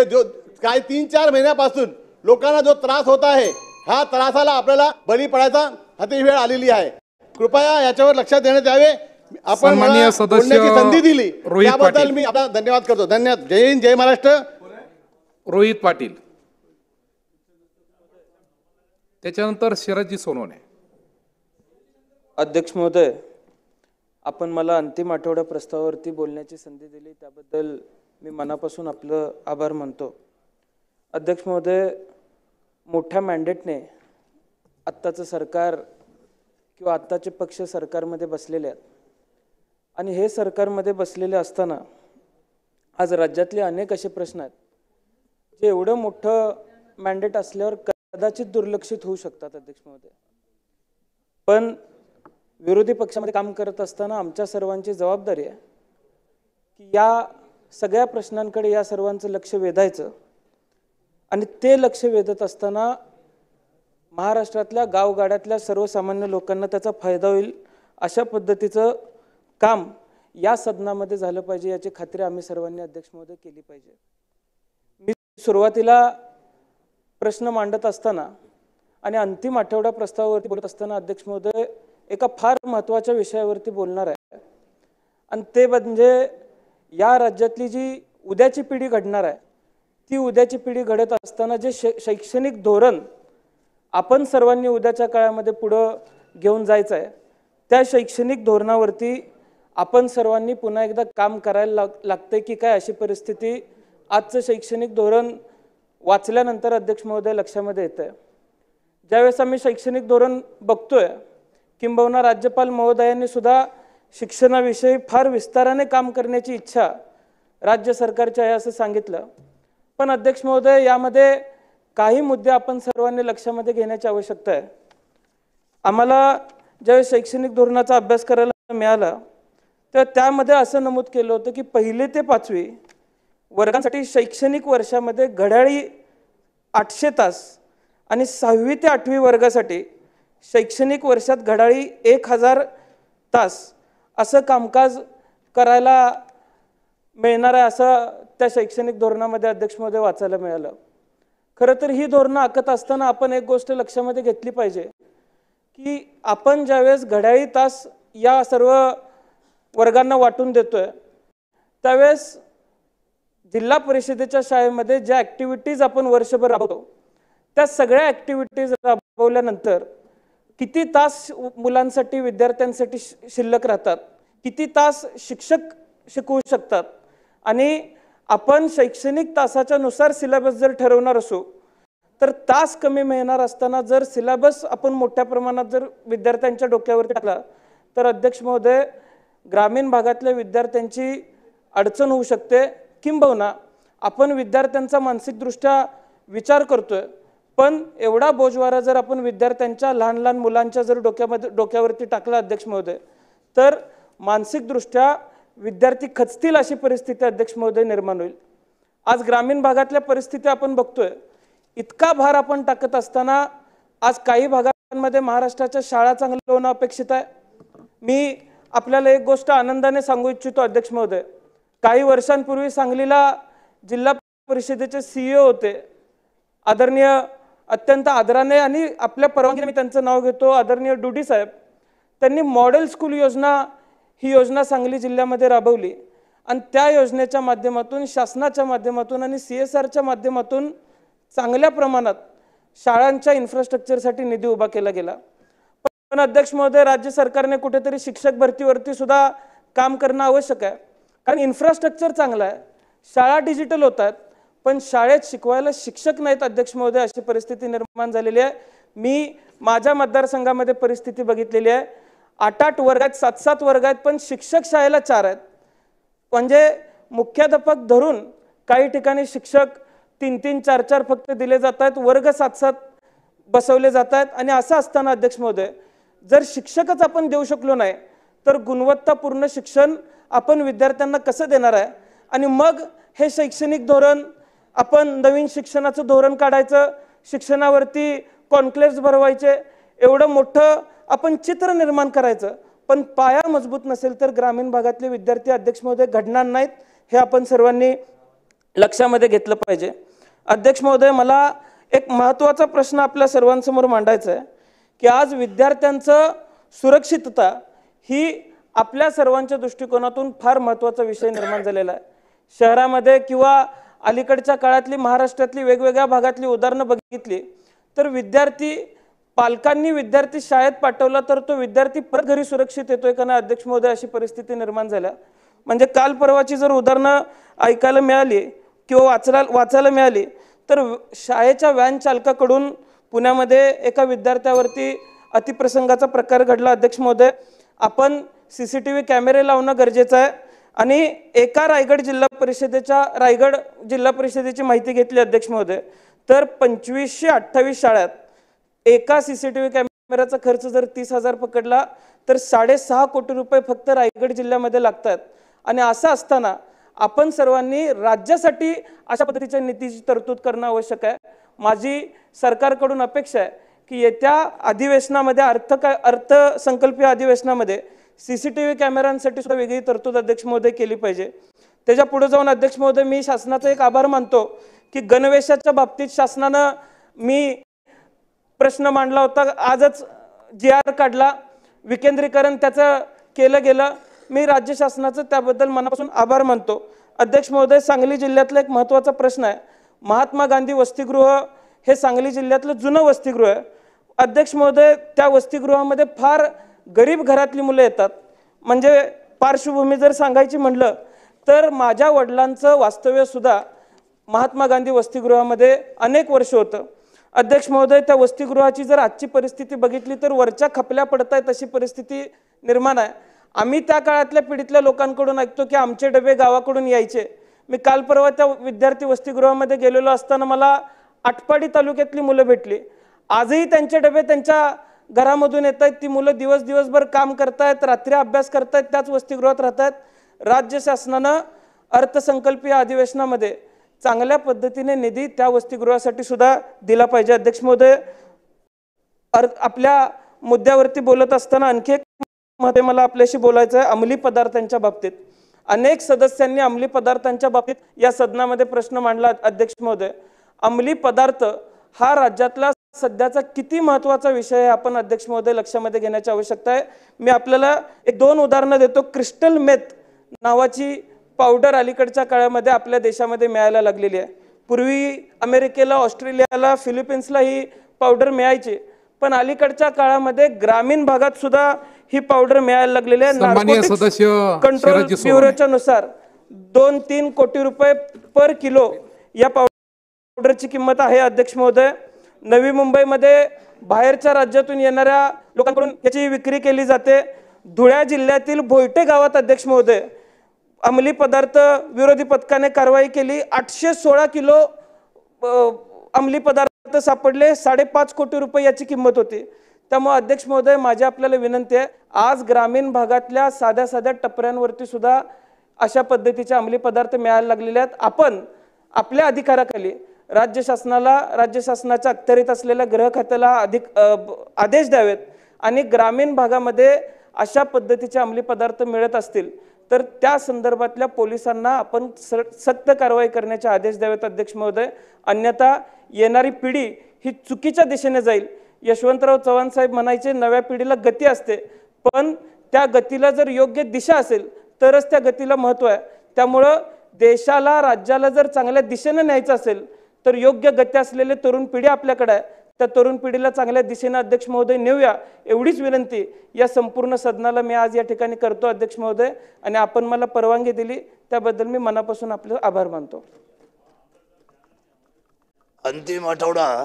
जो काय 3-4 महिन्यापासून लोकांना जो त्रास होत आहे, हा त्रासाला आपल्याला बळी पडायचा हाती वेळ आलेली आहे. कृपया याच्यावर लक्ष देण्यात यावे. आपण मला बोलण्याची संधी दिली त्याबद्दल मी आपला धन्यवाद करतो. धन्यवाद. जय हिंद, जय महाराष्ट्र. रोहित पाटील, त्याच्यानंतर शरदजी सोनवणे. अध्यक्ष महोदय, आपण मला अंतिम आठवड्या प्रस्तावावरती बोलण्याची संधी दिली त्याबद्दल मी मनापासून आपलं आभार मानतो. अध्यक्ष महोदय, मोठ्या मॅन्डेटने आत्ताचं सरकार किंवा आत्ताचे पक्ष सरकारमध्ये बसलेले आहेत आणि हे सरकारमध्ये बसलेले असताना आज राज्यातले अनेक असे प्रश्न आहेत जे एवढं मोठं मॅन्डेट असल्यावर कदाचित दुर्लक्षित होऊ शकतात. अध्यक्ष महोदय, पण विरोधी पक्षामध्ये काम करत असताना आमच्या सर्वांची जबाबदारी आहे की या सगळ्या प्रश्नांकडे या सर्वांचं लक्ष वेधायचं आणि ते लक्ष वेधत असताना महाराष्ट्रातल्या गावगाड्यातल्या सर्वसामान्य लोकांना त्याचा फायदा होईल अशा पद्धतीचं काम या सदनामध्ये झालं पाहिजे याची खात्री आम्ही सर्वांनी अध्यक्ष महोदय केली पाहिजे. मी सुरुवातीला प्रश्न मांडत असताना आणि अंतिम आठवडा प्रस्तावावरती बोलत असताना अध्यक्ष महोदय एका फार महत्त्वाच्या विषयावरती बोलणार आहे आणि ते म्हणजे या राज्यातली जी उद्याची पिढी घडणार आहे ती उद्याची पिढी घडत असताना जे शैक्षणिक धोरण आपण सर्वांनी उद्याच्या काळामध्ये पुढं घेऊन जायचं आहे त्या शैक्षणिक धोरणावरती आपण सर्वांनी पुन्हा एकदा काम करायला लागते की काय अशी परिस्थिती आजचं शैक्षणिक धोरण वाचल्यानंतर अध्यक्ष महोदय लक्षामध्ये येतं. ज्यावेळेस आम्ही शैक्षणिक धोरण बघतोय किंबहुना राज्यपाल महोदयांनी सुद्धा शिक्षणाविषयी फार विस्ताराने काम करण्याची इच्छा राज्य सरकारची आहे असं सांगितलं. पण अध्यक्ष महोदय, यामध्ये काही मुद्दे आपण सर्वांनी लक्षामध्ये घेण्याची आवश्यकता आहे. आम्हाला ज्यावेळेस शैक्षणिक धोरणाचा अभ्यास करायला मिळाला तर त्यामध्ये असं नमूद केलं होतं की 1ली ते 5वी वर्गांसाठी शैक्षणिक वर्षामध्ये घड्याळी 800 तास आणि 6वी ते 8वी वर्गासाठी शैक्षणिक वर्षात घड्याळी 1000 तास असं कामकाज करायला मिळणार आहे असं त्या शैक्षणिक धोरणामध्ये अध्यक्ष महोदय वाचायला मिळालं. खरं तर ही धोरणं आखत असताना आपण एक गोष्ट लक्षामध्ये घेतली पाहिजे की आपण ज्यावेळेस घड्याळी तास या सर्व वर्गांना वाटून देतोय त्यावेळेस जिल्हा परिषदेच्या शाळेमध्ये ज्या ॲक्टिव्हिटीज आपण वर्षभर राबवतो त्या सगळ्या ॲक्टिव्हिटीज राबवल्यानंतर किती तास मुलांसाठी विद्यार्थ्यांसाठी शिल्लक राहतात, किती तास शिक्षक शिकवू शकतात आणि आपण शैक्षणिक तासाच्या नुसार सिलेबस जर ठरवणार असू तर तास कमी मिळणार असताना जर सिलेबस आपण मोठ्या प्रमाणात जर विद्यार्थ्यांच्या डोक्यावरती टाकला तर अध्यक्ष महोदय ग्रामीण भागातल्या विद्यार्थ्यांची अडचण होऊ शकते. किंबहुना आपण विद्यार्थ्यांचा मानसिकदृष्ट्या विचार करतोय पण एवढा बोजवारा जर आपण विद्यार्थ्यांच्या लहान लहान मुलांच्या जर डोक्यावरती टाकला अध्यक्ष महोदय तर मानसिकदृष्ट्या विद्यार्थी खचतील अशी परिस्थिती अध्यक्ष महोदय निर्माण होईल. आज ग्रामीण भागातल्या परिस्थिती आपण बघतोय. इतका भार आपण टाकत असताना आज काही भागांमध्ये महाराष्ट्राच्या शाळा चांगल्या होणं अपेक्षित आहे. मी आपल्याला एक गोष्ट आनंदाने सांगू इच्छितो अध्यक्ष महोदय. काही वर्षांपूर्वी सांगलीला जिल्हा परिषदेचे CEO होते, आदरणीय अत्यंत आदराने आणि आपल्या परवानगीने मी त्यांचं नाव घेतो, आदरणीय डुडी साहेब. त्यांनी मॉडेल स्कूल योजना ही योजना सांगली जिल्ह्यामध्ये राबवली आणि त्या योजनेच्या माध्यमातून शासनाच्या माध्यमातून आणि CSRच्या माध्यमातून चांगल्या प्रमाणात शाळांच्या इन्फ्रास्ट्रक्चरसाठी निधी उभा केला गेला. पण अध्यक्ष महोदय, राज्य सरकारने कुठेतरी शिक्षक भरतीवरती सुद्धा काम करणं आवश्यक आहे. कारण इन्फ्रास्ट्रक्चर चांगलं आहे, शाळा डिजिटल होत आहेत पण शाळेत शिकवायला शिक्षक नाहीत अध्यक्ष महोदय अशी परिस्थिती निर्माण झालेली आहे. मी माझ्या मतदारसंघामध्ये परिस्थिती बघितलेली आहे. 8-8 वर्ग आहेत, 7-7 वर्ग आहेत पण शिक्षक शाळेला 4 आहेत. म्हणजे मुख्याध्यापक धरून काही ठिकाणी शिक्षक 3-3, 4-4 फक्त दिले जात आहेत, वर्ग 7-7 बसवले जात आहेत. आणि असं असताना अध्यक्ष महोदय जर शिक्षकच आपण देऊ शकलो नाही तर गुणवत्तापूर्ण शिक्षण आपण विद्यार्थ्यांना कसं देणार आहे. आणि मग हे शैक्षणिक धोरण आपण नवीन शिक्षणाचं धोरण काढायचं, शिक्षणावरती कॉन्क्लेव्स भरवायचे, एवढं मोठं आपण चित्र निर्माण करायचं पण पाया मजबूत नसेल तर ग्रामीण भागातले विद्यार्थी अध्यक्ष महोदय घडणार नाहीत हे आपण सर्वांनी लक्षामध्ये घेतलं पाहिजे. अध्यक्ष महोदय, मला एक महत्त्वाचा प्रश्न आपल्या सर्वांसमोर मांडायचा आहे की आज विद्यार्थ्यांचं सुरक्षितता ही आपल्या सर्वांच्या दृष्टिकोनातून फार महत्त्वाचा विषय निर्माण झालेला आहे. शहरामध्ये किंवा अलीकडच्या काळातली महाराष्ट्रातली वेगवेगळ्या भागातली उदाहरणं बघितली तर पालकांनी विद्यार्थी शाळेत पाठवला तर तो विद्यार्थी परत घरी सुरक्षित येतोय का नाही अध्यक्ष महोदय, अशी परिस्थिती निर्माण झाल्या. म्हणजे काल परवाची जर उदाहरणं ऐकायला मिळाली किंवा वाचायला मिळाली तर शाळेच्या व्हॅन चालकाकडून पुण्यामध्ये एका विद्यार्थ्यावरती अतिप्रसंगाचा प्रकार घडला. अध्यक्ष महोदय, आपण CCTV कॅमेरे लावणं गरजेचं आहे आणि एका रायगड जिल्हा परिषदेची माहिती घेतली अध्यक्ष महोदय तर 2528 शाळात एका CCTV कॅमेऱ्याचा खर्च जर 30,000 पकडला तर 6.5 कोटी रुपये फक्त रायगड जिल्ह्यामध्ये लागतात. आणि असं असताना आपण सर्वांनी राज्यासाठी अशा पद्धतीच्या नीतीची तरतूद करणं आवश्यक आहे. माझी सरकारकडून अपेक्षा आहे की येत्या अधिवेशनामध्ये अर्थसंकल्पीय अधिवेशनामध्ये CCTV कॅमेऱ्यांसाठी सुद्धा वेगळी तरतूद अध्यक्ष महोदय केली पाहिजे. त्याच्या पुढे जाऊन अध्यक्ष महोदय, मी शासनाचा एक आभार मानतो की गणवेशाच्या बाबतीत शासनानं मी प्रश्न मांडला होता, आजच GR काढला, विकेंद्रीकरण त्याचं केलं गेलं. मी राज्य शासनाचं त्याबद्दल मनापासून आभार मानतो. अध्यक्ष महोदय, सांगली जिल्ह्यातला एक महत्त्वाचा प्रश्न आहे. महात्मा गांधी वसतिगृह हे सांगली जिल्ह्यातलं जुनं वसतिगृह आहे. अध्यक्ष महोदय, त्या वसतिगृहामध्ये फार गरीब घरातली मुलं येतात. म्हणजे पार्श्वभूमी जर सांगायची म्हणलं तर माझ्या वडिलांचं वास्तव्य सुद्धा महात्मा गांधी वसतिगृहामध्ये अनेक वर्ष होतं. अध्यक्ष महोदय, त्या वसतिगृहाची जर आजची परिस्थिती बघितली तर वरच्या खपल्या पडतायत अशी परिस्थिती निर्माण आहे. आम्ही त्या काळातल्या पिढीतल्या लोकांकडून ऐकतो की आमचे डबे गावाकडून यायचे. मी काल परवा त्या विद्यार्थी वसतिगृहामध्ये गेलेलो असताना मला आटपाडी तालुक्यातली मुलं भेटली. आजही त्यांचे डबे त्यांच्या घरामधून येत आहेत. ती मुलं दिवसभर काम करतायत, रात्री अभ्यास करतायत, त्याच वसतिगृहात राहतात. राज्य शासनानं अर्थसंकल्पीय अधिवेशनामध्ये चांगल्या पद्धतीने निधी त्या वसतिगृहासाठी सुद्धा दिला पाहिजे. अध्यक्ष महोदय, आपल्या मुद्द्यावरती बोलत असताना आणखी एक मध्ये मला आपल्याशी बोलायचं आहे अंमली पदार्थांच्या बाबतीत. अनेक सदस्यांनी अंमली पदार्थांच्या बाबतीत या सदनामध्ये प्रश्न मांडला. अध्यक्ष महोदय, अंमली पदार्थ हा राज्यातला सध्याचा किती महत्त्वाचा विषय आहे आपण अध्यक्ष महोदय लक्षामध्ये घेण्याची आवश्यकता आहे. मी आपल्याला 1-2 उदाहरणं देतो. क्रिस्टल मेथ नावाची पावडर अलीकडच्या काळामध्ये आपल्या देशामध्ये मिळायला लागलेली आहे. पूर्वी अमेरिकेला, ऑस्ट्रेलियाला, फिलिपिन्सला ही पावडर मिळायची, पण अलीकडच्या काळामध्ये ग्रामीण भागात सुद्धा ही पावडर मिळायला लागलेली आहे. कंट्रोल ब्युरोच्या नुसार 2-3 कोटी रुपये पर किलो या पावडरची किंमत आहे. अध्यक्ष महोदय, नवी मुंबईमध्ये बाहेरच्या राज्यातून येणाऱ्या लोकांकडून याची विक्री केली जाते. धुळे जिल्ह्यातील भोयटे गावात अध्यक्ष महोदय अंमली पदार्थ विरोधी पथकाने कारवाई केली. 816 किलो अंमली पदार्थ सापडले. 5.5 कोटी रुपये याची किंमत होती. त्यामुळे अध्यक्ष महोदय, माझी आपल्याला विनंती आहे, आज ग्रामीण भागातल्या साध्या टपऱ्यांवरती सुद्धा अशा पद्धतीचे अंमली पदार्थ मिळायला लागलेले आहेत. आपण आपल्या अधिकाराखाली राज्य शासनाच्या अखत्यारीत असलेल्या गृह खात्याला आदेश द्यावेत आणि ग्रामीण भागामध्ये अशा पद्धतीचे अंमली पदार्थ मिळत असतील तर त्या संदर्भातल्या पोलिसांना आपण सक्त कारवाई करण्याचे आदेश द्यावेत अध्यक्ष महोदय. अन्यथा येणारी पिढी ही चुकीच्या दिशेने जाईल. यशवंतराव चव्हाण साहेब म्हणायचे, नव्या पिढीला गती असते, पण त्या गतीला जर योग्य दिशा असेल तरच त्या गतीला महत्त्व आहे. त्यामुळं देशाला, राज्याला जर चांगल्या दिशेने न्यायचं असेल तर योग्य गती असलेले तरुण पिढी आपल्याकडे आहे. त्या तरुण पिढीला चांगल्या दिशेने अध्यक्ष महोदय नेऊया, एवढीच विनंती या संपूर्ण सदनाला मी आज या ठिकाणी करतो अध्यक्ष महोदय. आणि आपण मला परवानगी दिली त्याबद्दल मी मनापासून आपले आभार मानतो. अंतिम आठवडा